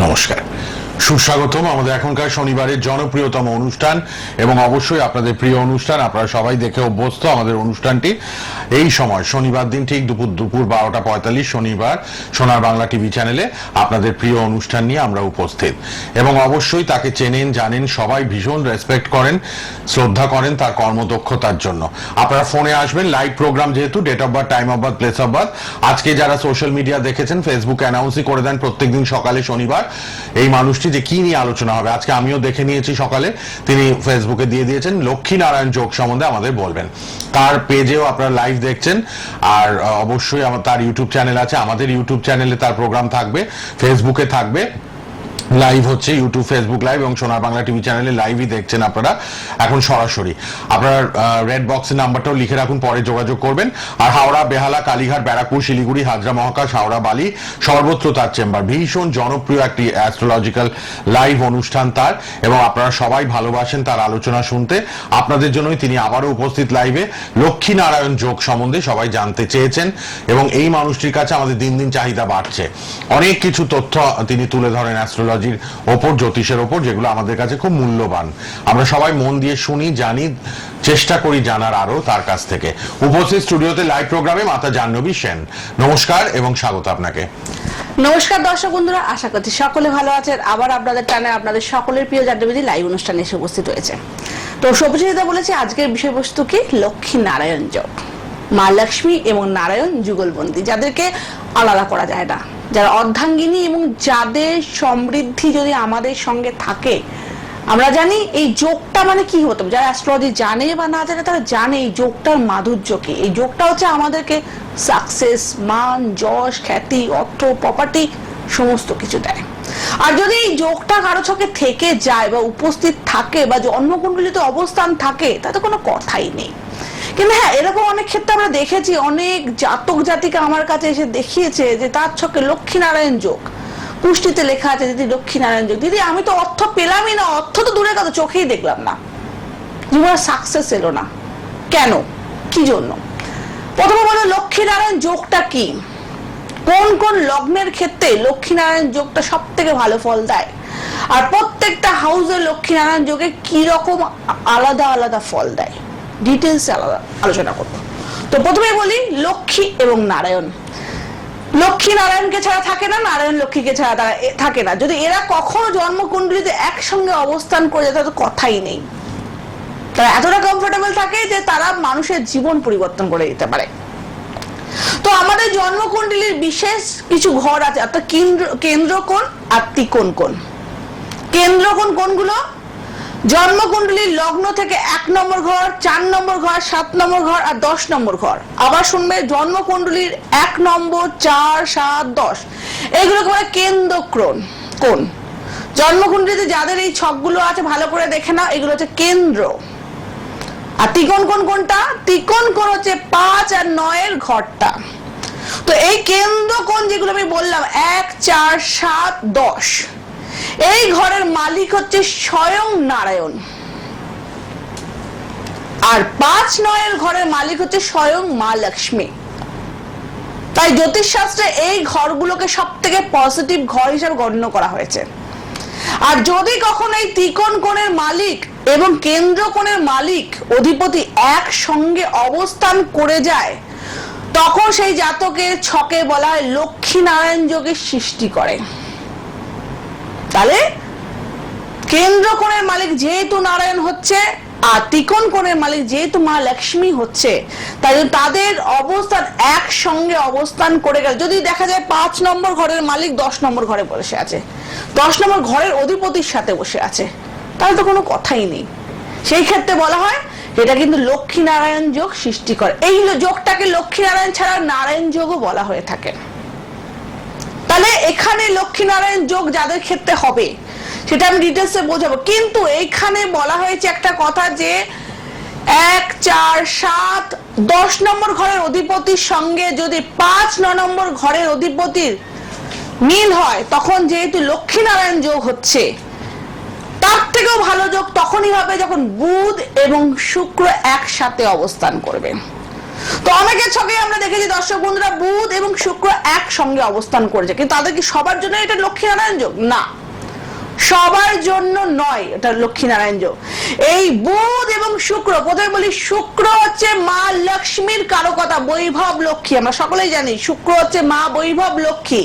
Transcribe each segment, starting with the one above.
নমস্কার, সুস্বাগতম আমাদের এখনকার শনিবারের জনপ্রিয়তম অনুষ্ঠান এবং অবশ্যই আপনাদের প্রিয় অনুষ্ঠান। আপনারা সবাই দেখে অভ্যস্ত আমাদের অনুষ্ঠানটি। এই সময় শনিবার দিন ঠিক দুপুর 12:45 শনিবার সোনার বাংলা টিভি চ্যানেলে আপনাদের প্রিয় অনুষ্ঠান নিয়ে আমরা উপস্থিত এবং অবশ্যই তাকে চেনেন জানেন, সবাই ভীষণ রেসপেক্ট করেন, শ্রদ্ধা করেন তার কর্মদক্ষতার জন্য। আপনারা ফোনে আসবেন, লাইভ প্রোগ্রাম যেহেতু, date of birth, time of birth, place of birth. আজকে যারা সোশ্যাল মিডিয়া দেখেছেন, ফেসবুকে অ্যানাউন্সই করে দেন প্রত্যেকদিন সকালে শনিবার এই মানুষটি যে কি নিয়ে আলোচনা হবে। আজকে আমিও দেখে নিয়েছি সকালে, তিনি ফেসবুকে দিয়ে দিয়েছেন লক্ষ্মী নারায়ণ যোগ সম্বন্ধে আমাদের বলবেন। তার পেজেও আপনারা লাইভ দেখছেন, আর অবশ্যই তার ইউটিউব চ্যানেল আছে, আমাদের ইউটিউব চ্যানেলে তার প্রোগ্রাম থাকবে, ফেসবুকে থাকবে, লাইভ হচ্ছে ইউটিউব, ফেসবুক লাইভ এবং সোনার বাংলা টিভি চ্যানেলে লাইভই দেখছেন আপনারা এখন সরাসরি। আপনারা রেড বক্সের নাম্বারটাও লিখে রাখুন, পরে যোগাযোগ করবেন। আর হাওড়া, বেহালা, কালীঘাট, ব্যারাকপুর, শিলিগুড়ি, হাজরা মহাকাশ, হাওড়া, বালি, সর্বত্র তার চেম্বার। ভীষণ জনপ্রিয় একটি অ্যাস্ট্রোলজিক্যাল লাইভ অনুষ্ঠান তার, এবং আপনারা সবাই ভালোবাসেন তার আলোচনা শুনতে। আপনাদের জন্যই তিনি আবারও উপস্থিত লাইভে। লক্ষ্মী নারায়ণ যোগ সম্বন্ধে সবাই জানতে চেয়েছেন এবং এই মানুষটির কাছে আমাদের দিন দিন চাহিদা বাড়ছে। অনেক কিছু তথ্য তিনি তুলে ধরেন অ্যাস্ট্রোলজির ওপর, জ্যোতিষের ওপর, যেগুলো আমাদের কাছে খুব মূল্যবান। আমরা সবাই মন দিয়ে শুনি, জানি, চেষ্টা করি জানার আরো তার কাছ থেকে। উপস্থিত স্টুডিওতে লাইভ প্রোগ্রামে মাতা জাহ্নবী সেন। নমস্কার এবং স্বাগত আপনাকে। নমস্কার দর্শক বন্ধুরা, আশা করছি সকলে ভালো আছেন। আবার আপনাদের টানে আপনাদের সকলের প্রিয় জাহ্নবী লাইভ অনুষ্ঠানে এসে উপস্থিত হয়েছে। তো সবুজেদা বলেছে আজকের বিষয়বস্তু কি? লক্ষ্মী নারায়ণ যোগ। মা লক্ষ্মী এবং নারায়ণ যুগলবন্দী, যাদেরকে আলাদা করা যায় না, যারা অর্ধাঙ্গিনী এবং যাদের সমৃদ্ধি যদি আমাদের সঙ্গে থাকে। আমরা জানি এই যোগটা মানে কি হতো, যারা অ্যাস্ট্রোলজি জানে বা না জানে তারা জানে এই যোগটার মাধুর্য কি। এই যোগটা হচ্ছে আমাদেরকে সাকসেস, মান, যশ, খ্যাতি, অর্থ, প্রপার্টি সমস্ত কিছু দেয়। আর যদি এই যোগটা কারো ছকে থেকে যায় বা উপস্থিত থাকে বা জন্মকুণ্ডলিতে অবস্থান থাকে, তাতে কোনো কথাই নেই। কিন্তু হ্যাঁ, এরকম অনেক ক্ষেত্রে আমরা দেখেছি, অনেক জাতক জাতিকা আমার কাছে এসে দেখিয়েছে যে তার ছকে লক্ষ্মী নারায়ণ যোগ, পুষ্টিতে লেখা আছে দিদি লক্ষ্মী নারায়ণ যোগ। দিদি আমি তো অর্থ পেলামই না, অর্থ তো দূরের কথা, চোখেই দেখলাম না, জীবনে সাকসেস এলো না। কেন, কি জন্য? প্রথমে বলো লক্ষ্মী নারায়ণ যোগটা কি, কোন কোন লগ্নের ক্ষেত্রে লক্ষ্মী নারায়ণ যোগটা সব থেকে ভালো ফল দেয়, আর প্রত্যেকটা হাউসের লক্ষ্মী নারায়ণ যোগে কি রকম আলাদা আলাদা ফল দেয়, ডিটেলস আলোচনা করব। তো প্রথমে বলি লক্ষ্মী এবং নারায়ণ। লক্ষ্মী নারায়ণকে ছাড়া থাকে না, নারায়ণ লক্ষ্মীকে ছাড়া থাকে না। যদি এরা কখনো জন্মকুণ্ডলিতে একসঙ্গে অবস্থান করে যায় তাহলে কথাই নেই। তারা এতটা কমফোর্টেবল থাকে যে তারা মানুষের জীবন পরিবর্তন করে দিতে পারে। তো আমাদের জন্মকুণ্ডলীর বিশেষ কিছু ঘর আছে, অর্থাৎ কেন্দ্র কোণ আর ত্রিকোণ কোণ। কেন্দ্র কোণ কোনগুলো? জন্মকুণ্ডলীর লগ্ন থেকে 1 নম্বর ঘর, 4 নম্বর ঘর, 7 নম্বর ঘর আর 10 নম্বর ঘর। আবার শুনবে, জন্মকুণ্ডলীর 1 নম্বর, 4, 7, 10 এইগুলোকে বলে কেন্দ্র কোণ। জন্মকুণ্ডলীতে যাদের এই ছকগুলো আছে ভালো করে দেখে নাও, এগুলো হচ্ছে কেন্দ্র। আর ত্রিকোণ কোণ কোনটা? ত্রিকোণ কোণ হচ্ছে 5 আর 9 এর ঘরটা। তো এই কেন্দ্র কোণ যেগুলো আমি বললাম 1, 4, 7, 10, এই ঘরের মালিক হচ্ছে স্বয়ং নারায়ণ, আর 5, 9 এর ঘরের মালিক হচ্ছে স্বয়ং মা লক্ষ্মী। তাই জ্যোতিষ শাস্ত্রে এই ঘরগুলোকে সব থেকে পজিটিভ ঘর হিসেবে গণ্য করা হয়েছে। আর যদি কখনো এই ত্রিকোণ কোণের মালিক এবং কেন্দ্র কোণের মালিক অধিপতি একসঙ্গে অবস্থান করে যায়, তখন সেই জাতকের ছকে বলা হয় লক্ষ্মী নারায়ণ যোগের সৃষ্টি করে। তাহলে কেন্দ্র কোণের মালিক যেহেতু নারায়ণ হচ্ছে আর ত্রিকোণ কোণের মালিক যেহেতু মা লক্ষ্মী হচ্ছে, তাই তাদের অবস্থান একসঙ্গে অবস্থান করে গেল। যদি দেখা যায় 5 নম্বর ঘরের মালিক 10 নম্বর ঘরে বসে আছে, 10 নম্বর ঘরের অধিপতির সাথে বসে আছে, তাহলে তো কোনো কথাই নেই। সেই ক্ষেত্রে বলা হয় এটা কিন্তু লক্ষ্মী নারায়ণ যোগ সৃষ্টি করে। এই যোগটাকে লক্ষ্মী নারায়ণ ছাড়া নারায়ণ যোগও বলা হয়ে থাকে। তাহলে এখানে লক্ষ্মী নারায়ণ যোগ যাদের ক্ষেত্রে হবে সেটা আমি ডিটেলসে বোঝাবো। কিন্তু এইখানে বলা হয়েছে একটা কথা যে 1, 4, 7, 10 নম্বর ঘরের অধিপতির সঙ্গে যদি 5, 9 নম্বর ঘরের অধিপতির মিল হয়, তখন যেহেতু লক্ষ্মী নারায়ণ যোগ হচ্ছে, তার থেকেও ভালো যোগ তখনই হবে যখন বুধ এবং শুক্র একসাথে অবস্থান করবে। তো অনেকের ছকে আমরা দেখেছি দর্শক বন্ধুরা বুধ এবং শুক্র একসঙ্গে অবস্থান করেছে, কিন্তু তাদের কি সবার জন্য এটা লক্ষ্মী নারায়ণ যোগ? না, সবার জন্য নয় এটা লক্ষ্মী নারায়ণ যোগ। এই বুধ এবং শুক্র, প্রথমে বলি শুক্র হচ্ছে মা লক্ষ্মীর কারকতা, বৈভব লক্ষ্মী, আমরা সকলেই জানি শুক্র হচ্ছে মা বৈভব লক্ষ্মী,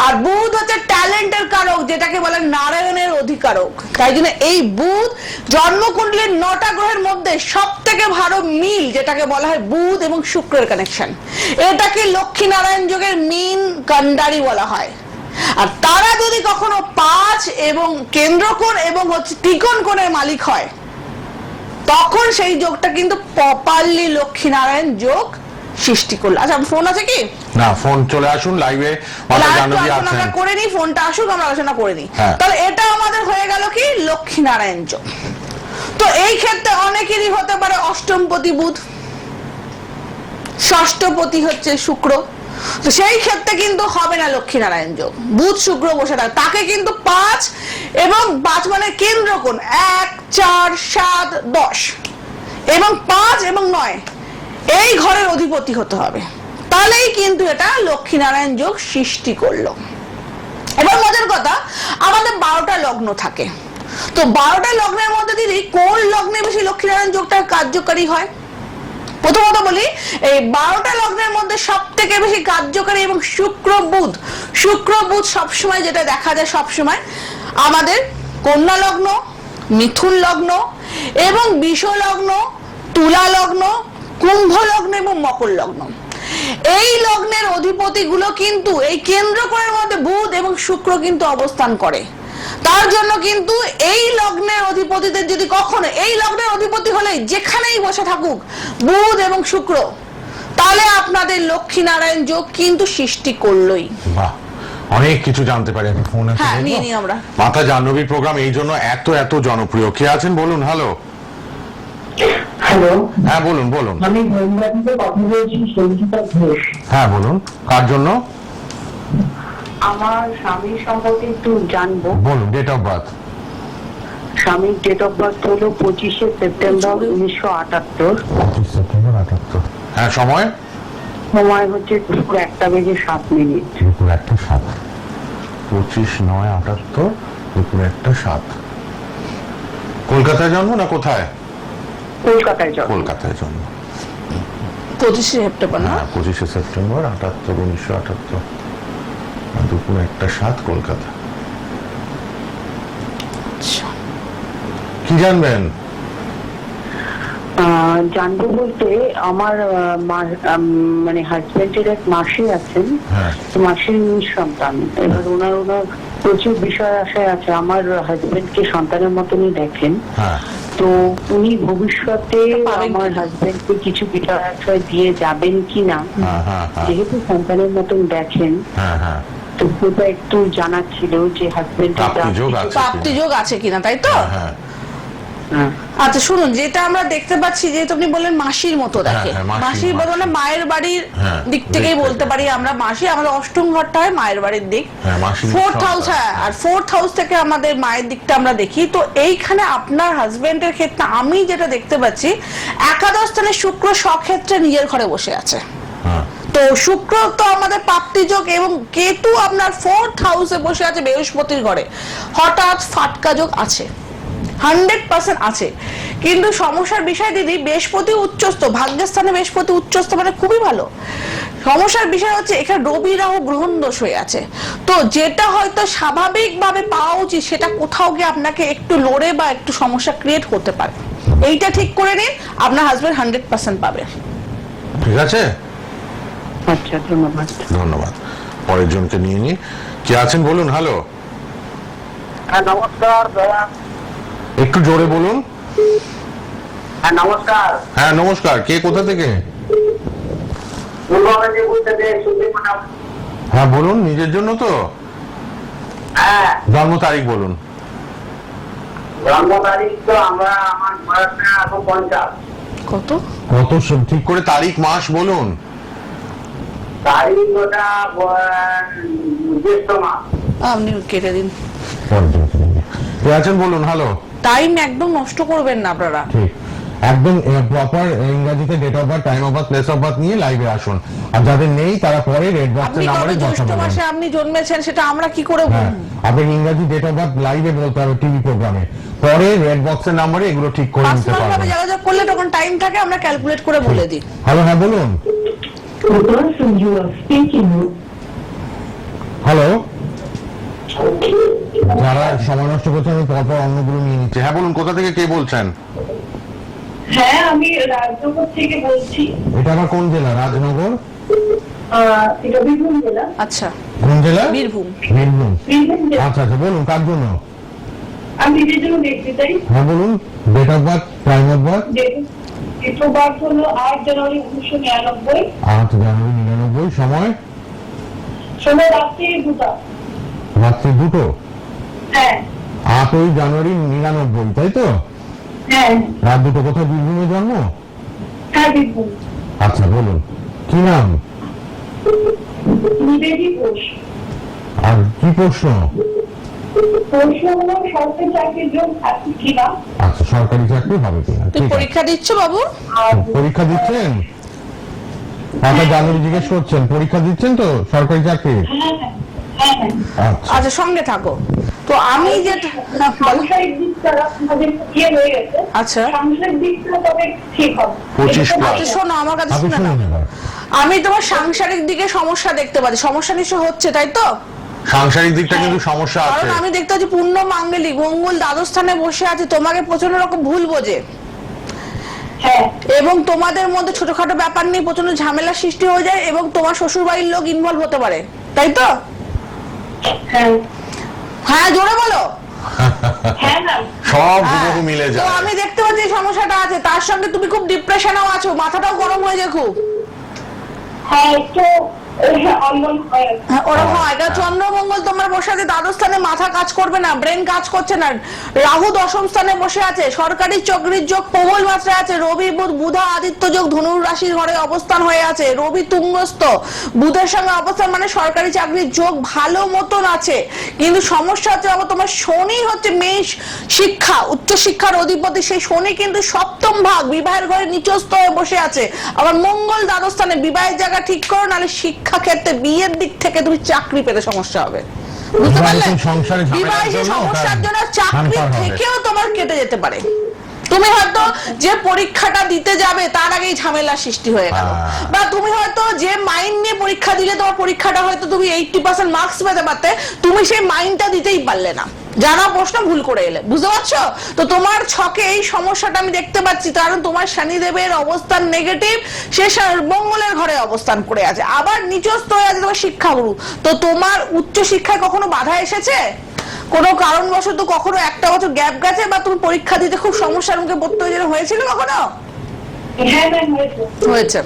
আর বুধ হচ্ছে ট্যালেন্টের কারক, যেটাকে বলে নারায়ণের অধিকারক। তাই জন্য এই বুধ জন্মকুণ্ডলীর 9টা গ্রহের মধ্যে সব থেকে ভালো মিল, যেটাকে বলা হয় বুধ এবং শুক্রের কানেকশন, এটাকে লক্ষ্মী নারায়ণ যোগের মেইন কান্ডারি বলা হয়। আর তারা যদি কখনো 5 এবং কেন্দ্রকোণ এবং হচ্ছে ত্রিকোণ কোণের মালিক হয়, তখন সেই যোগটা কিন্তু প্রপারলি লক্ষ্মী নারায়ণ যোগ সৃষ্টি করলো। আচ্ছা, ফোন আছে কি? না, ফোন চলে আসুন লাইভে, মাতা জাহ্নবী আছেন। করে নি, ফোনটা আসুক, আমরা আলোচনা করে নিই। হ্যাঁ। তাহলে এটা আমাদের হয়ে গেল কি লক্ষ্মী নারায়ণ যোগ। তো এই ক্ষেত্রে অনেকেরই হতে পারে অষ্টমপতি বুধ, ষষ্ঠপতি হচ্ছে শুক্র, তো সেই ক্ষেত্রে কিন্তু হবে না লক্ষ্মী নারায়ণ যোগ। বুধ শুক্র বসে থাকে, তাকে কিন্তু 5 এবং 5 মানে কেন্দ্রকোণ 1 4 7 10 এবং 5 এবং 9 এই ঘরের অধিপতি হতে হবে, তাহলেই কিন্তু এটা লক্ষ্মী নারায়ণ যোগ সৃষ্টি করলো। এবার মজার কথা, আমাদের 12টা লগ্ন থাকে, তো 12টা লগ্নের মধ্যে দিদি কোন লগ্নে বেশি লক্ষ্মী নারায়ণ যোগটা কার্যকারী হয়? প্রথমত বলি, এই 12টা লগ্নের মধ্যে সব থেকে বেশি কার্যকারী এবং শুক্র বুধ সবসময় যেটা দেখা যায় সবসময় আমাদের কন্যা লগ্ন, মিথুন লগ্ন এবং বৃষ লগ্ন, তুলা লগ্ন, কুম্ভ লগ্ন এবং মকর লগ্ন। এই লগ্নের অধিপতি গুলো কিন্তু এই কেন্দ্রকোণের মধ্যে বুধ এবং শুক্র কিন্তু অবস্থান করে। তার জন্য কিন্তু এই লগ্নের অধিপতিদের যদি কখনো এই লগ্নের অধিপতি হলে যেখানেই বসে থাকুক বুধ এবং শুক্র, তাহলে আপনাদের লক্ষ্মী নারায়ণ যোগ কিন্তু সৃষ্টি করলোই। বাহ, অনেক কিছু জানতে পারি। আমি ফোন আছে, হ্যাঁ, নিয়ে নিই আমরা। মাতা জাহ্নবীর প্রোগ্রাম এই জন্য এত জনপ্রিয়। কে আছেন বলুন? হ্যালো। হ্যালো, হ্যাঁ বলুন। আমি গোয়েন্দা থেকে কথা বলছি, সঞ্চিতা ঘোষ। হ্যাঁ বলুন, কার জন্য? আমার স্বামীর সম্পর্কে একটু জানবো। বলুন, ডেট অফ বার্থ। স্বামীর ডেট অফ বার্থ হলো 25শে সেপ্টেম্বর 1978। 25 সেপ্টেম্বর 78। হ্যাঁ, সময় সময় হচ্ছে দুপুর 1:07। দুপুর 1:07। 25/9/78, দুপুর 1:07। কলকাতায় জন্ম না কোথায়? কলকাতায় জন্ম। কলকাতায় জন্ম। 25শে সেপ্টেম্বর না? হ্যাঁ, 25শে সেপ্টেম্বর 1978, দুপুর 1:07 কলকাতা। কি জানবেন? জানবো বলতে আমার মানে হাজবেন্ডের এক মাসি আছেন, হ্যাঁ। মাসির সন্তান। এবার ওনার প্রচুর বিষয় আশায় আছে। আমার হাজবেন্ডকে সন্তানের মতনই দেখেন। হ্যাঁ। তো উনি ভবিষ্যতে আমার হাজবেন্ডকে কিছু বিষয় আশ্রয় দিয়ে যাবেন কিনা, যেহেতু সন্তানের মতন দেখেন, তো সেটা একটু জানার ছিল যে হাজবেন্ডের প্রাপ্তি যোগ আছে কিনা, তাই তো? আচ্ছা শুনুন, যেটা আমরা দেখতে পাচ্ছি, যেহেতু আপনি বললেন মাসির মতো দেখে, মাসির বদলে মায়ের বাড়ির দিক থেকেই বলতে পারি আমরা। মাসি আমাদের অষ্টম ঘরটা হয় মায়ের বাড়ির দিক, 4th হাউস। হ্যাঁ, আর 4th হাউস থেকে আমাদের মায়ের দিকটা আমরা দেখি। তো এইখানে আপনার হাজবেন্ডের ক্ষেত্রে আমি যেটা দেখতে পাচ্ছি, একাদশ স্থানে শুক্র স্বক্ষেত্রে নিজের ঘরে বসে আছে। তো শুক্র তো আমাদের প্রাপ্তি যোগ, এবং কেতু আপনার 4th হাউসে বসে আছে বৃহস্পতির ঘরে, হঠাৎ ফাটকা যোগ আছে, 100% আছে। কিন্তু সমস্যার বিষয় দিদি, বৃহস্পতি উচ্চস্থ, ভাগ্যের স্থানে বৃহস্পতি উচ্চস্থ মানে খুবই ভালো। সমস্যার বিষয় হচ্ছে এখানে রবি রাহু গ্রহণ দোষ হয়ে আছে। তো যেটা হয়তো স্বাভাবিকভাবে পাওয়া উচিত, সেটা কোথাও গিয়ে আপনাকে একটু লড়ে বা একটু সমস্যা ক্রিয়েট করতে পারে। এইটা ঠিক করে নিন, আপনার হাজবেন্ড 100% পাবে। ঠিক আছে, আচ্ছা, ধন্যবাদ। পরের জনকে নিয়ে নি। কে আছেন বলুন? হ্যালো। নমস্কার দাদা। একটু জোরে বলুন। নমস্কার। হ্যাঁ নমস্কার, কে কোথা থেকে? হ্যাঁ বলুন, নিজের জন্য তো? হ্যাঁ। জন্ম তারিখ বলুন। জন্ম তারিখ তো আমার বয়স এখন 50। কত ঠিক করে তারিখ মাস বলুন। তারিখ ওটা জ্যৈষ্ঠ মাস। আপনি কেটে দিন। কে আছেন বলুন? হ্যালো। টাইম একদম নষ্ট করবেন না আপনারা। ঠিক। একদম প্রপার ইংরেজিতে date of birth, time of birth, place of birth নিয়ে লাইভে আসুন। আর যাদের নেই তারা পরে রেড বক্সের আপনি নাম্বারে কবে জ্যৈষ্ঠ কথা বলুন। মাসে আপনি জন্মেছেন সেটা আমরা কি করে হ্যাঁ, বলবো? আপনি ইংরেজি ডেট অফ বার্থ লাইভে বলতে হবে টিভি প্রোগ্রামে, পরে রেড বক্সের নাম্বারে এগুলো ঠিক করে নিতে পার্সোনাল ভাবে পারবেন। যোগাযোগ করলে তখন টাইম থাকে, আমরা ক্যালকুলেট করে বলে দিই। হ্যালো, হ্যাঁ বলুন। The person you are speaking with hello, যারা সময় নষ্ট করছে আমি পরপর অন্যগুলো নিয়ে নিচ্ছি। হ্যাঁ বলুন, কোথা থেকে কে বলছেন? হ্যাঁ আমি রাজনগর থেকে বলছি। এটা আবার কোন জেলা? রাজনগর? এটা বীরভূম জেলা। আচ্ছা, কোন জেলা? বীরভূম। বীরভূম। বীরভূম জেলা। আচ্ছা আচ্ছা, বলুন কার জন্য? আমি নিজের জন্য দেখতে চাই। হ্যাঁ বলুন, date of birth, time of birth. Date of birth হলো 8 জানুয়ারি 1999। 8 জানুয়ারি 99। সময়? সময় রাত্রি 2টা। রাত্রি 2টো। হ্যাঁ 8ই জানুয়ারি 99, তাই তো? হ্যাঁ রাত 2টো। কোথায়? বীরভূমে জন্ম? হ্যাঁ বীরভূম। আচ্ছা বলুন, কি নাম নিবেদি ঘোষ। আর কি প্রশ্ন? প্রশ্ন হলো সরকারি চাকরির জন্য আছে কিনা। আচ্ছা, সরকারি চাকরি হবে কিনা? তুই ঠিক আছে। পরীক্ষা দিচ্ছ বাবু? আর পরীক্ষা দিচ্ছেন? 8 জানুয়ারি জিজ্ঞেস করছেন, পরীক্ষা দিচ্ছেন তো সরকারি চাকরি? হ্যাঁ হ্যাঁ হ্যাঁ আচ্ছা আচ্ছা, সঙ্গে থাকো। তো আমি যেটা বলো। সাংসারিক দিকটা আমাদের ইয়ে হয়ে গেছে। আচ্ছা। সাংসারিক দিকটা তবে ঠিক হবে। 25 plus। আচ্ছা শোনো, আমার কাছে আপনি শুনে শুনুন নাও। এবার। আমি তোমার সাংসারিক দিকে সমস্যা দেখতে পাচ্ছি। সমস্যা নিশ্চয় হচ্ছে, তাই তো? সাংসারিক দিকটা কিন্তু সমস্যা আছে। কারণ আমি দেখতে পাচ্ছি পূর্ণ মাঙ্গলিক মঙ্গল দ্বাদশ স্থানে বসে আছে, তোমাকে প্রচন্ড রকম ভুল বোঝে হ্যাঁ এবং তোমাদের মধ্যে ছোটখাটো ব্যাপার নিয়ে প্রচন্ড ঝামেলা সৃষ্টি হয়ে যায় এবং তোমার শ্বশুর বাড়ির লোক ইনভলভ হতে পারে, তাই তো? হ্যাঁ হ্যাঁ, জোরে বলো। হ্যাঁ ম্যাম। সব হ্যাঁ, হুবহু মিলে তো যায়। আমি দেখতে পাচ্ছি এই সমস্যাটা আছে, তার সঙ্গে তুমি খুব ডিপ্রেশনেও আছো, মাথাটাও গরম হয়ে যায় খুব। হ্যাঁ একটু অনলাইন হয়ে গেছে। হ্যাঁ, ওরকম হয়। কারণ চন্দ্রমঙ্গল তোমার বসে আছে দ্বাদশ স্থানে, মাথা কাজ করবে না, ব্রেন কাজ করছে না। রাহু দশম স্থানে বসে আছে, সরকারি চাকরির যোগ প্রবল মাত্রায় আছে। রবি বুধ বুধা আদিত্য যোগ ধনুর রাশির ঘরে অবস্থান হয়ে আছে। রবি তুঙ্গস্থ, বুধের সঙ্গে অবস্থান, মানে সরকারি চাকরির যোগ ভালো মতন আছে। কিন্তু সমস্যা হচ্ছে আবার তোমার শনি হচ্ছে মেষ শিক্ষা, উচ্চ শিক্ষার অধিপতি। সেই শনি কিন্তু সপ্তম ভাগ বিবাহের ঘরে নিচস্থ হয়ে বসে আছে। আবার মঙ্গল দ্বাদশ স্থানে, বিবাহের জায়গা ঠিক করো, নাহলে শিক্ষা ক্ষেত্রে বিয়ের দিক থেকে তুমি চাকরি পেতে সমস্যা হবে, বুঝতে পারলে? সংসারে ঝামেলার বিবাহের জন্য সমস্যার জন্য ওটা চাকরি hamper হবে। থেকেও তোমার কেটে যেতে পারে। তুমি হয়তো যে পরীক্ষাটা দিতে যাবে তার আগেই ঝামেলা সৃষ্টি হয়ে গেল, বা তুমি হয়তো যে মাইন্ড নিয়ে পরীক্ষা দিলে তোমার পরীক্ষাটা হয়তো তুমি 80% মার্কস পেতে পারতে, তুমি সেই মাইন্ডটা দিতেই পারলে না, জানা প্রশ্ন ভুল করে এলে, বুঝতে পারছো? তো তোমার ছকে এই সমস্যাটা আমি দেখতে পাচ্ছি, কারণ তোমার শনিদেবের অবস্থান নেগেটিভ, সে মঙ্গলের ঘরে অবস্থান করে আছে, আবার নিচস্থ হয়ে আছে তোমার শিক্ষাগুরু। তো তোমার উচ্চ শিক্ষায় কখনো বাধা এসেছে? কোনো কারণবশত কখনো একটা বছর গ্যাপ গেছে, বা তুমি পরীক্ষা দিতে খুব সমস্যার মুখে পড়তে হয়েছিল কখনো? হ্যাঁ ম্যাম হয়েছে। হয়েছে।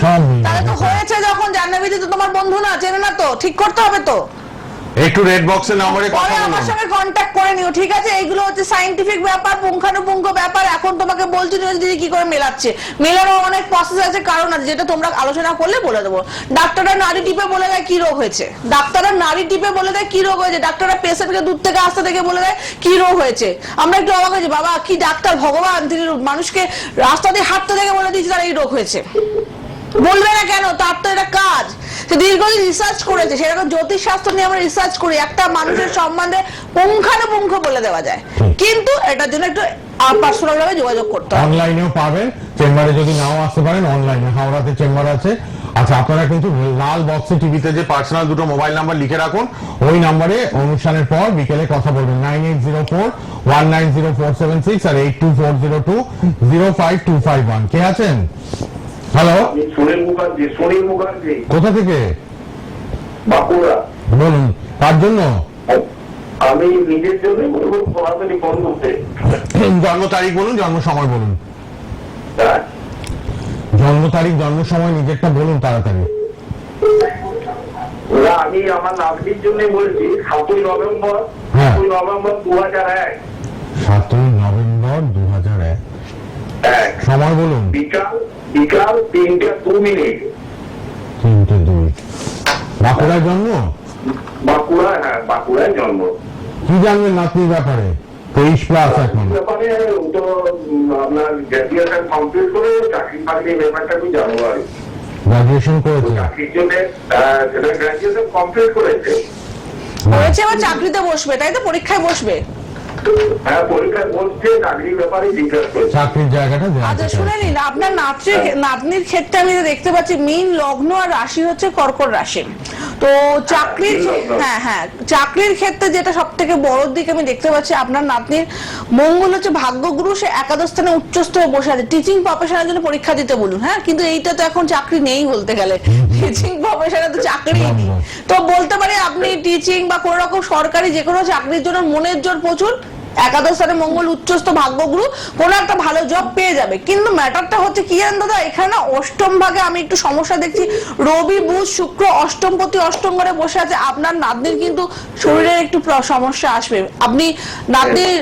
সব মিলে তাহলে তো গেছে। হয়েছে যখন, জাহ্নবীদি তো তোমার বন্ধু না, চেনে না তো, ঠিক করতে হবে তো। একটু রেড বক্সের নম্বরে পরে কথা আমার বলুন। সঙ্গে কন্ট্যাক্ট করে নিও, ঠিক আছে? এইগুলো হচ্ছে সাইন্টিফিক ব্যাপার, পুঙ্খানুপুঙ্খ ব্যাপার। এখন তোমাকে বলছি দিদি কি করে মেলাচ্ছে, মেলারও অনেক প্রসেস আছে, কারণ আছে, যেটা তোমরা আলোচনা করলে বলে দেবো। ডাক্তাররা নাড়ি টিপে বলে দেয় কি রোগ হয়েছে, ডাক্তাররা নাড়ি টিপে বলে দেয় কি রোগ হয়েছে, ডাক্তাররা পেশেন্টকে দূর থেকে আসতে থেকে বলে দেয় কি রোগ হয়েছে। আমরা একটু অবাক হয়েছি, বাবা কি ডাক্তার ভগবান, তিনি মানুষকে রাস্তা দিয়ে হাঁটতে থেকে বলে দিয়েছে তার এই রোগ হয়েছে। বলবে না কেন? তার তো এটা কাজ। সে দীর্ঘদিন রিসার্চ করেছে, সেরকম জ্যোতিষ শাস্ত্র নিয়ে আমরা রিসার্চ করি, একটা মানুষের সম্বন্ধে পুঙ্খানুপুঙ্খ বলে দেওয়া যায়। কিন্তু এটার জন্য একটু পার্সোনাল ভাবে যোগাযোগ করতে হবে। অনলাইনেও পাবেন, চেম্বারে যদি নাও আসতে পারেন অনলাইনে হাওড়াতে চেম্বার আছে। আচ্ছা, আপনারা কিন্তু লাল বক্সে টিভিতে যে পার্সোনাল দুটো মোবাইল নাম্বার লিখে রাখুন, ওই নাম্বারে অনুষ্ঠানের পর বিকেলে কথা বলবেন। 9804190476 আর 8240205251। কে আছেন? হ্যালো, সুনীল মুখার্জি কোথা থেকে? বাঁকুড়া। বলুন কার জন্য? আমি নিজের জন্য বলবো, সরাসরি ফোন করতে। জন্ম তারিখ বলুন, জন্ম সময় বলুন। হ্যাঁ। জন্ম তারিখ, জন্ম সময় নিজেরটা বলুন তাড়াতাড়ি। না, আমি আমার নাতনির জন্য বলছি 7ই নভেম্বর। হ্যাঁ। 7ই নভেম্বর 2001। 7ই নভেম্বর 2001। এক। সময় বলুন। বিকাল 3:02। 3:02। বাঁকুড়ায় জন্ম? বাঁকুড়া, হ্যাঁ বাঁকুড়ায় জন্ম। কি জানবেন নাতনির ব্যাপারে? 23+ এখন। ব্যাপারে তো আপনার গ্র্যাজুয়েশন কমপ্লিট করে চাকরি ফাকরির ব্যাপারটা আমি জানবো আর কি। গ্রাজুয়েশন করেছে। চাকরির জন্য সেটা গ্র্যাজুয়েশন কমপ্লিট করেছে। এবার চাকরিতে বসবে, তাই তো? পরীক্ষায় বসবে। হ্যাঁ, পরীক্ষায় বসছে, চাকরির ব্যাপারে জিজ্ঞাসা করছে। চাকরির জায়গাটা আচ্ছা শুনে নিন, আপনার নাতনির ক্ষেত্রে আমি দেখতে পাচ্ছি মীন লগ্ন আর রাশি হচ্ছে কর্কট রাশি। তো চাকরির, হ্যাঁ চাকরির ক্ষেত্রে যেটা সব থেকে বড় দিক আমি দেখতে পাচ্ছি, আপনার নাতনির মঙ্গল হচ্ছে ভাগ্যগুরু, সে একাদশ স্থানে উচ্চস্থ হয়ে বসে আছে। টিচিং প্রফেশনের জন্য পরীক্ষা দিতে বলুন, হ্যাঁ, কিন্তু এইটা তো এখন চাকরি নেই বলতে গেলে, টিচিং প্রফেশনে তো চাকরি নেই। তো বলতে পারি আপনি টিচিং বা কোনো রকম সরকারি যে কোনো চাকরির জন্য মনের জোর প্রচুর, একাদশ স্থানে মঙ্গল উচ্চস্থ ভাগ্যগুরু, কোনো একটা ভালো জব পেয়ে যাবে। কিন্তু ম্যাটারটা হচ্ছে কি জানেন দাদা, এখানে না অষ্টম ভাগে আমি একটু সমস্যা দেখছি। রবি বুধ শুক্র অষ্টমপতি অষ্টম ঘরে বসে আছে। আপনার নাতনির কিন্তু শরীরের একটু সমস্যা আসবে। আপনি নাতনির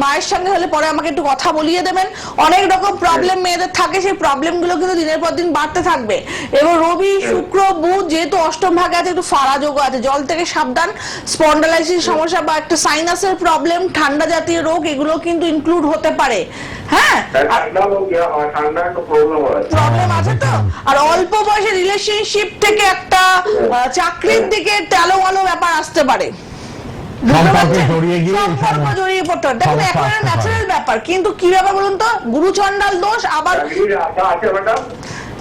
মায়ের সঙ্গে হলে পরে আমাকে একটু কথা বলিয়ে দেবেন। অনেক রকম প্রবলেম মেয়েদের থাকে, সেই প্রবলেমগুলো কিন্তু দিনের পর দিন বাড়তে থাকবে। এবং রবি শুক্র বুধ যেহেতু অষ্টম ভাগে আছে, একটু ফাড়া যোগ আছে, জল থেকে সাবধান। স্পন্ডালাইসিস সমস্যা বা একটা সাইনাসের প্রবলেম, ঠান্ডা জাতীয় রোগ, এগুলো কিন্তু ইনক্লুড হতে পারে। হ্যাঁ, প্রবলেম আছে তো। আর অল্প বয়সে রিলেশনশিপ থেকে একটা চাকরির দিকে টালোমালো ব্যাপার আসতে পারে, জড়িয়ে পড়তে পারে। দেখুন এখন ন্যাচারাল ব্যাপার, কিন্তু কি ব্যাপার বলুন তো, গুরুচণ্ডাল দোষ। আবার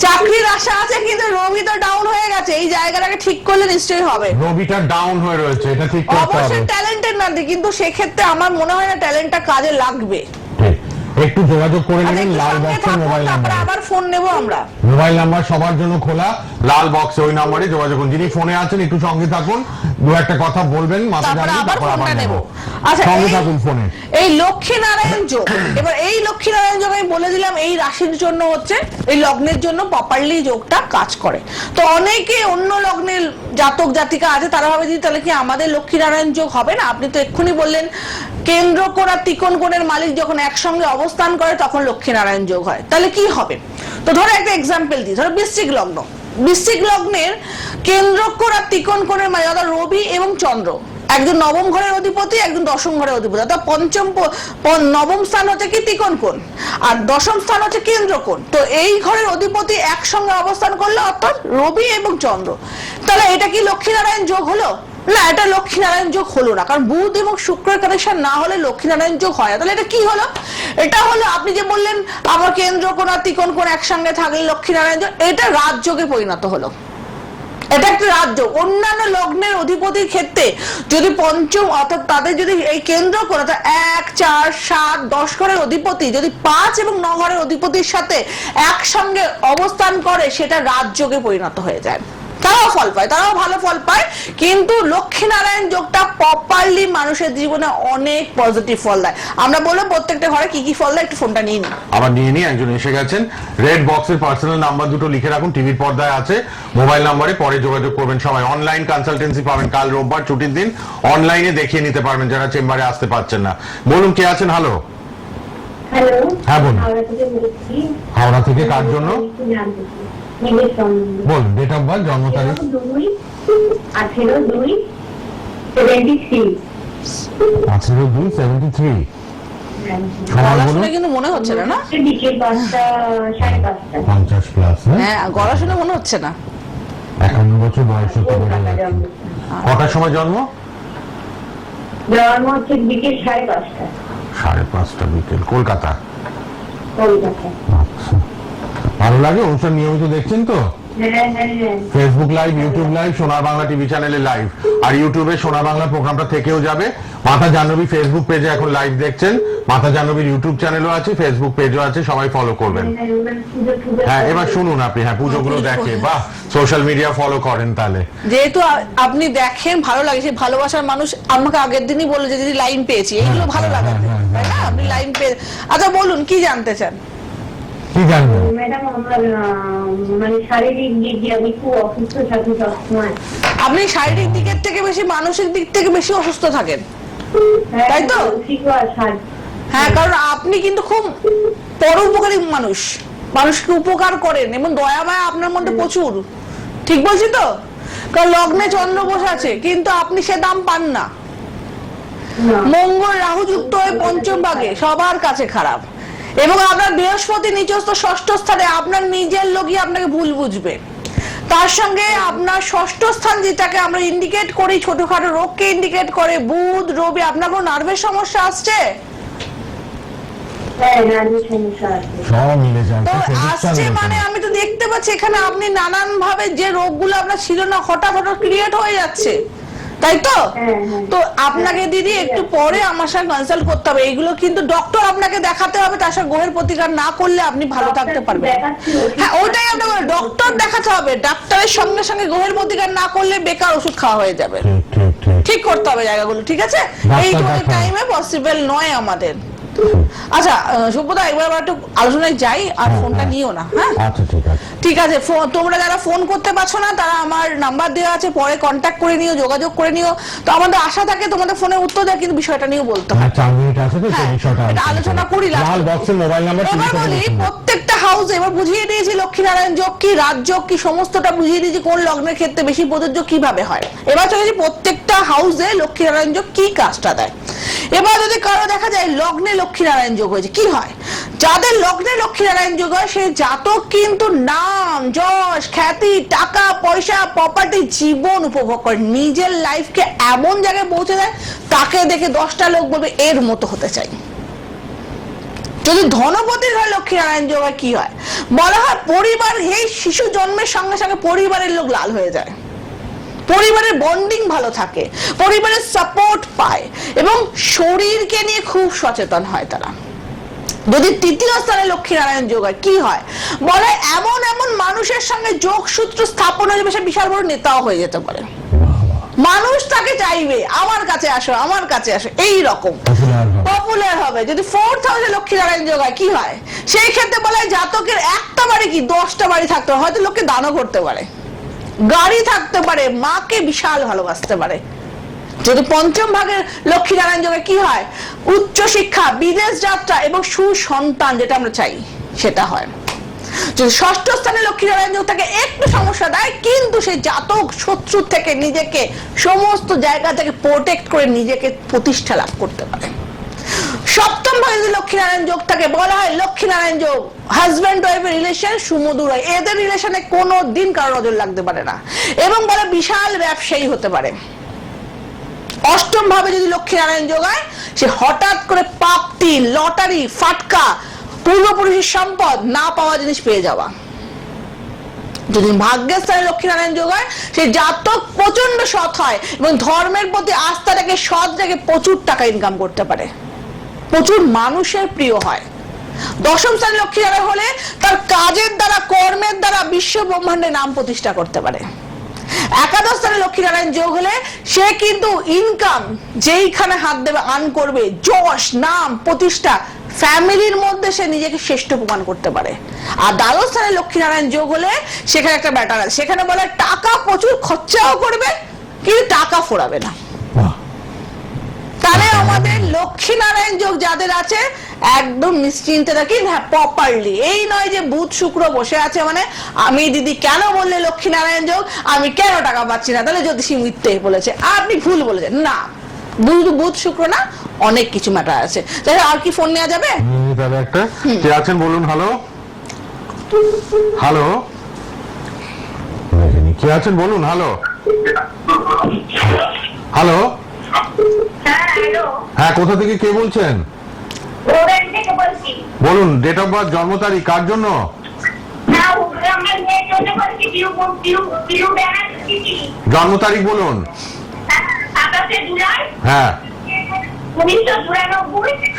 চাকরির আশা আছে, কিন্তু রবি তো ডাউন হয়ে গেছে। এই জায়গাটাকে ঠিক করলে নিশ্চয়ই হবে। রবিটা ডাউন হয়ে রয়েছে, এটা ঠিক করতে হবে। অবশ্যই ট্যালেন্টেড না, কিন্তু সেক্ষেত্রে আমার মনে হয় না ট্যালেন্টটা কাজে লাগবে। একটু যোগাযোগ করে নেবেন লাল বক্সে মোবাইল নাম্বার, আবার ফোন নেব আমরা। মোবাইল নাম্বার সবার জন্য খোলা, লাল বক্সে ওই নম্বরে যোগাযোগ করুন। যিনি ফোনে আছেন একটু সঙ্গে থাকুন, দু একটা কথা বলবেন, মাথা জানিয়ে তারপর আবার নেব। আচ্ছা, সঙ্গে থাকুন ফোনে। এই লক্ষ্মী নারায়ণ যোগ, এবার এই লক্ষ্মী নারায়ণ যোগ আমি বলে দিলাম এই রাশির জন্য হচ্ছে, এই লগ্নের জন্য প্রপারলি যোগটা কাজ করে। তো অনেকে অন্য লগ্নের জাতক জাতিকা আছে, তারা ভাবে যে তাহলে কি আমাদের লক্ষ্মী নারায়ণ যোগ হবে না? আপনি তো এক্ষুনি বললেন কেন্দ্র কোণ আর ত্রিকোণ কোণের মালিক যখন একসঙ্গে অবস্থান করে তখন লক্ষ্মী নারায়ণ যোগ হয়। তাহলে কি হবে? তো ধরো একটা এক্সাম্পল দিই, ধরো বৃশ্চিক লগ্ন, বৃশ্চিক লগ্নের কেন্দ্র কোণ আর ত্রিকোণ কোণের মালিক অর্থাৎ রবি এবং চন্দ্র, একজন নবম ঘরের অধিপতি, একজন দশম ঘরের অধিপতি, অর্থাৎ নবম স্থান হচ্ছে কি ত্রিকোণ কোণ, আর দশম স্থান হচ্ছে কেন্দ্র কোণ। তো এই ঘরের অধিপতি একসঙ্গে অবস্থান করলে অর্থাৎ রবি এবং চন্দ্র, তাহলে এটা কি লক্ষ্মীনারায়ণ যোগ হলো? না, এটা লক্ষ্মীনারায়ণ যোগ হলো না, কারণ বুধ এবং শুক্রের কানেকশন না হলে লক্ষ্মীনারায়ণ যোগ হয়। তাহলে এটা কি হলো? এটা হলো আপনি যে বললেন আমার কেন্দ্র কোণ আর ত্রিকোণ কোণ একসঙ্গে থাকলে লক্ষ্মীনারায়ণ যোগ, এটা রাজযোগে পরিণত হলো। এটা একটা রাজ্য। অন্যান্য লগ্নের অধিপতির ক্ষেত্রে যদি পঞ্চম অর্থাৎ তাদের যদি এই কেন্দ্র কোণ অর্থাৎ 1, 4, 7, 10 ঘরের অধিপতি যদি 5 এবং 9 ঘরের অধিপতির সাথে একসঙ্গে অবস্থান করে, সেটা রাজযোগে পরিণত হয়ে যায়। তারাও ফল পায়, তারাও ভালো ফল পায়, কিন্তু লক্ষ্মীনারায়ণ যোগটা প্রপারলি মানুষের জীবনে অনেক পজিটিভ ফল দেয়। আমরা বলবো প্রত্যেকটা ঘরে কি কি ফল দেয়, একটু ফোনটা নিয়ে নিন। আবার নিয়ে নিই, একজন এসে গেছেন। রেড বক্সের পার্সোনাল নাম্বার দুটো লিখে রাখুন, টিভির পর্দায় আছে, মোবাইল নাম্বারে পরে যোগাযোগ করবেন। সবাই অনলাইন কনসালটেন্সি পাবেন, কাল রোববার ছুটির দিন, অনলাইনে দেখিয়ে নিতে পারবেন যারা চেম্বারে আসতে পারছেন না। বলুন কে আছেন? হ্যালো। হ্যালো, হ্যাঁ বলুন। হাওড়া থেকে কার জন্য বলুন? ডেট অফ বার্থ, জন্ম তারিখ। 18/2/73। সময় বলুন। কিন্তু মনে হচ্ছে না, না 50+, হ্যাঁ গলা শুনে মনে হচ্ছে না। 51 বছর বয়স হতে পারে। কটার সময় জন্ম? জন্ম হচ্ছে বিকেল 5:30। 5:30 বিকেল, কলকাতা। কলকাতা। আচ্ছা, ভালো লাগে অনুষ্ঠান নিয়মিত দেখছেন তো? ফেসবুক লাইভ, ইউটিউব লাইভ, সোনার বাংলা টিভি চ্যানেলে লাইভ, আর ইউটিউবে সোনার বাংলা প্রোগ্রামটা থেকেও যাবে। মাতা জাহ্নবী ফেসবুক পেজে এখন লাইভ দেখছেন, মাতা জাহ্নবীর ইউটিউব চ্যানেলও আছে, ফেসবুক পেজও আছে, সবাই ফলো করবেন। হ্যাঁ এবার শুনুন আপনি, হ্যাঁ পুজোগুলো দেখে, বাহ, সোশ্যাল মিডিয়া ফলো করেন তাহলে। যেহেতু আপনি দেখেন ভালো লাগে, সেই ভালোবাসার মানুষ আমাকে আগের দিনই বললো যে দিদি লাইন পেয়েছি, এইগুলো ভালো লাগে, তাই না? আপনি লাইন পেয়ে, আচ্ছা বলুন কি জানতে চান? কি জানবেন? ম্যাডাম আমার মানে শারীরিক দিক দিয়ে আমি খুব অসুস্থ থাকি সবসময়। আপনি শারীরিক দিকের থেকে বেশি মানসিক দিক থেকে বেশি অসুস্থ থাকেন, তাই তো? হ্যাঁ, কারণ আপনি কিন্তু খুব পরোপকারী মানুষ, মানুষকে উপকার করেন এবং দয়া মায়া আপনার মধ্যে প্রচুর, ঠিক বলছি তো? কারণ লগ্নে চন্দ্র বসে আছে, কিন্তু আপনি সে দাম পান না। মঙ্গল রাহু যুক্ত হয়ে পঞ্চম ভাগে, সবার কাছে খারাপ। এবং আপনার বৃহস্পতি নিচস্থ ষষ্ঠ স্থানে, আপনার নিজের লোকই আপনাকে ভুল বুঝবে। তার সঙ্গে আপনার ষষ্ঠ স্থান যেটাকে আমরা ইন্ডিকেট করি, ছোটখাটো রোগকে ইন্ডিকেট করে, বুধ রবি। আপনার কোনো নার্ভের সমস্যা আসছে? সব মিলে যায় তো আসছে মানে আমি তো দেখতে পাচ্ছি এখানে আপনি নানান ভাবে যে রোগগুলো আপনার ছিল না হঠাৎ ক্রিয়েট হয়ে যাচ্ছে, তাই তো? তো আপনাকে দিদি একটু পরে আমার সঙ্গে কনসাল্ট করতে হবে। এগুলো কিন্তু ডক্টর আপনাকে দেখাতে হবে, তার সঙ্গে গ্রহের প্রতিকার না করলে আপনি ভালো থাকতে পারবেন। হ্যাঁ, ওইটাই আপনাকে ডক্টর দেখাতে হবে। ডাক্তারের সঙ্গে সঙ্গে গ্রহের প্রতিকার না করলে বেকার ওষুধ খাওয়া হয়ে যাবে। ঠিক করতে হবে জায়গাগুলো, ঠিক আছে? এই টাইমে পসিবল নয় আমাদের। আচ্ছা সুব্রতা, একবার একটু আলোচনায় যাই, আর ফোনটা নিও না। হ্যাঁ আচ্ছা ঠিক আছে। তোমরা যারা ফোন করতে পারছো না তারা আমার নাম্বার দেওয়া আছে, পরে কন্ট্যাক্ট করে নিও, যোগাযোগ করে নিও। তো আমাদের আশা থাকে তোমাদের ফোনে উত্তর দেয়, কিন্তু বিষয়টা নিয়েও বলতে হয়। 4 মিনিট আছে তো সেই বিষয়টা এটা আলোচনা করি। লাল বক্সের মোবাইল নাম্বার এবার বলি প্রত্যেকটা হাউসে, এবার বুঝিয়ে দিয়েছি লক্ষ্মীনারায়ণ যোগ কি, রাজযোগ কি, সমস্তটা বুঝিয়ে দিয়েছি কোন লগ্নের ক্ষেত্রে বেশি প্রযোজ্য, কিভাবে হয়। এবার চলেছি প্রত্যেকটা হাউসে লক্ষ্মীনারায়ণ যোগ কি কাজটা দেয়। এবার যদি কারো দেখা যায় লগ্নে লক্ষ্মীনারায়ণ যোগ হয়েছে, কি হয়? যাদের লগ্নে লক্ষ্মীনারায়ণ যোগ হয় সে জাতক কিন্তু নাম যশ খ্যাতি টাকা পয়সা প্রপার্টি জীবন উপভোগ করে, নিজের লাইফকে এমন জায়গায় পৌঁছে দেয় তাকে দেখে 10টা লোক বলবে এর মতো হতে চাই। যদি ধনপতির হয় লক্ষ্মীনারায়ণ যোগ হয়, কি হয় বলা হয়? পরিবার, এই শিশু জন্মের সঙ্গে সঙ্গে পরিবারের লোক লাল হয়ে যায়, পরিবারের বন্ডিং ভালো থাকে, পরিবারের সাপোর্ট পায় এবং শরীরকে নিয়ে খুব সচেতন হয় তারা। যদি তৃতীয় স্থানে লক্ষ্মীনারায়ণ যোগ হয়, কি হয় বলে? এমন এমন মানুষের সঙ্গে যোগসূত্র স্থাপন হয়ে যাবে, সে বিশাল বড় নেতাও হয়ে যেতে পারে। মানুষ তাকে চাইবে, আমার কাছে আসো আমার কাছে আসো, এই রকম পপুলার হবে। যদি 4th হাউসে লক্ষ্মীনারায়ণ যোগ হয়, কি হয়? সেই ক্ষেত্রে বলা হয় জাতকের একটা বাড়ি কি 10টা বাড়ি থাকতে হয়, হয়তো লোককে দানও করতে পারে, গাড়ি থাকতে পারে, মাকে বিশাল ভালোবাসতে পারে। যদি পঞ্চম ভাগের লক্ষ্মীনারায়ণ যোগে কি হয়? উচ্চ শিক্ষা, বিদেশ যাত্রা এবং সুসন্তান, যেটা আমরা চাই সেটা হয়। যদি ষষ্ঠ স্থানে লক্ষ্মীনারায়ণ যোগ থাকে একটু সমস্যা দেয়, কিন্তু সেই জাতক শত্রু থেকে নিজেকে সমস্ত জায়গা থেকে প্রোটেক্ট করে নিজেকে প্রতিষ্ঠা লাভ করতে পারে। সপ্তম ভাগে যদি লক্ষ্মীনারায়ণ যোগ থাকে বলা হয় লক্ষ্মীনারায়ণ যোগ হাজব্যান্ড ওয়াইফের রিলেশন সুমধুর হয়, এদের রিলেশনে কোনো দিন কারো নজর লাগতে পারে না এবং বলে বিশাল ব্যবসায়ী হতে পারে। অষ্টম ভাবে যদি লক্ষ্মীনারায়ণ যোগ হয়, সে হঠাৎ করে প্রাপ্তি, লটারি, ফাটকা, পূর্বপুরুষের সম্পদ, না পাওয়া জিনিস পেয়ে যাওয়া। যদি ভাগ্যের স্থানে লক্ষ্মীনারায়ণ যোগ হয়, সে জাতক প্রচন্ড সৎ হয় এবং ধর্মের প্রতি আস্থা রেখে সৎ রেখে প্রচুর টাকা ইনকাম করতে পারে, প্রচুর মানুষের প্রিয় হয়। দশম স্থানে লক্ষ্মীনারায়ণ হলে তার কাজের দ্বারা কর্মের দ্বারা বিশ্ব ব্রহ্মাণ্ডে নাম প্রতিষ্ঠা করতে পারে। একাদশ স্থানে লক্ষ্মীনারায়ণ যোগ হলে সে কিন্তু ইনকাম যেইখানে হাত দেবে আর্ন করবে, যশ নাম প্রতিষ্ঠা, ফ্যামিলির মধ্যে সে নিজেকে শ্রেষ্ঠ প্রমাণ করতে পারে। আর দ্বাদশ স্থানে লক্ষ্মীনারায়ণ যোগ হলে সেখানে একটা ব্যাটার আছে, সেখানে বলে টাকা প্রচুর খরচাও করবে কিন্তু টাকা ফোরাবে না। তাহলে আমাদের লক্ষ্মীনারায়ণ যোগ যাদের আছে একদম নিশ্চিন্তে থাকি, হ্যাঁ প্রপারলি। এই নয় যে বুধ শুক্র বসে আছে মানে আমি দিদি কেন বললে লক্ষ্মীনারায়ণ যোগ, আমি কেন টাকা পাচ্ছি না, তাহলে জ্যোতিষী মিথ্যে বলেছে, আপনি ভুল বলেছেন। না, বুধ শুক্র না, অনেক কিছু ম্যাটার আছে। তাহলে আর কি ফোন নেওয়া যাবে? একটা কে আছেন বলুন। হ্যালো হ্যালো, কে আছেন বলুন। হ্যালো হ্যালো, হ্যাঁ কোথা থেকে কে বলছেন বলুন। ডেট অফ বার্থ, জন্ম তারিখ, কার জন্য? জন্ম তারিখ বলুন। হ্যাঁ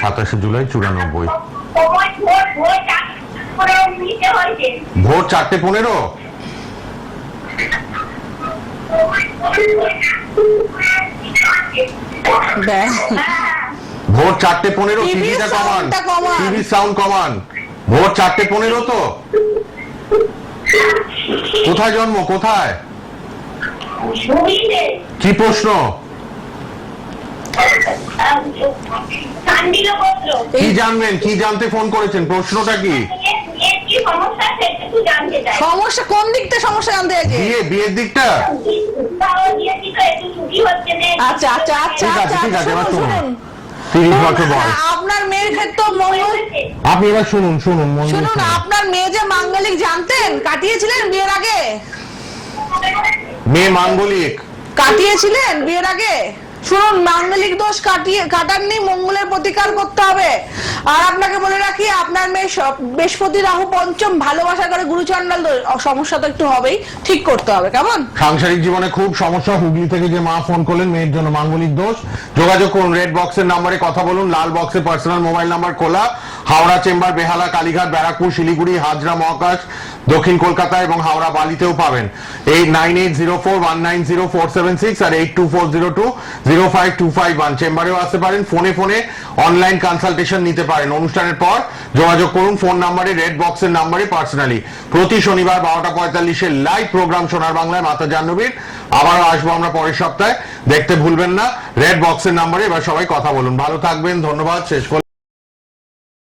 27 জুলাই 94। ভোর 4:15। ভোর 4:15। টিভিটা কমান, টিভি সাউন্ড কমান। ভোর 4:15 তো? কোথায় জন্ম, কোথায়, কি প্রশ্ন, কি জানবেন, কি জানতে ফোন করেছেন, প্রশ্নটা কি? সমস্যা কোন দিকটা, সমস্যা জানতে চাইছে? বিয়ের দিকটা। কি হচ্ছে যে আচ্ছা আচ্ছা আচ্ছা ঠিক আছে, আচ্ছা ঠিক আছে, এবার শুনুন শুনুন। শুনুন 30 বছর বয়স। আপনার মেয়ের ক্ষেত্রে মঙ্গল আপনি এবার শুনুন শুনুন মন দিয়ে শুনুন শুনুন। আপনার মেয়ে যে মাঙ্গলিক জানতেন কাটিয়েছিলেন বিয়ের আগে মেয়ে মাঙ্গলিক। কাটিয়েছিলেন বিয়ের আগে শুনুন মাঙ্গলিক দোষ কাটাননি মঙ্গলের প্রতিকার করতে হবে আর আপনাকে বলে রাখি আপনার মেয়ে বৃহস্পতি রাহু পঞ্চম ভালোবাসা করে গুরুচণ্ডাল দোষ সমস্যা তো একটু হবেই ঠিক করতে হবে কেমন সাংসারিক জীবনে খুব সমস্যা। হুগলি থেকে যে মা ফোন করলেন মেয়ের জন্য মাঙ্গলিক দোষ, যোগাযোগ করুন। রেড বক্সের নাম্বারে কথা বলুন, লাল বক্সে পার্সোনাল মোবাইল নাম্বার খোলা। হাওড়া চেম্বার, বেহালা, কালীঘাট, ব্যারাকপুর, শিলিগুড়ি, হাজরা, মহাকাশ, দক্ষিণ কলকাতা এবং হাওড়া বালিতেও পাবেন। 9804190476 আর 8240205251 চেম্বারেও আসতে পারেন। ফোনে অনলাইন কনসালটেশন নিতে পারেন। অনুষ্ঠানের পর যোগাযোগ করুন ফোন নাম্বারে, রেড বক্সের নাম্বারে পার্সোনালি। প্রতি শনিবার 12:45 লাইভ প্রোগ্রাম সোনার বাংলায় মাতা জাহ্নবীর। আবারও আসবো আমরা পরের সপ্তাহে, দেখতে ভুলবেন না। রেড বক্সের নাম্বারে এবার সবাই কথা বলুন। ভালো থাকবেন, ধন্যবাদ। শেষ করলাম।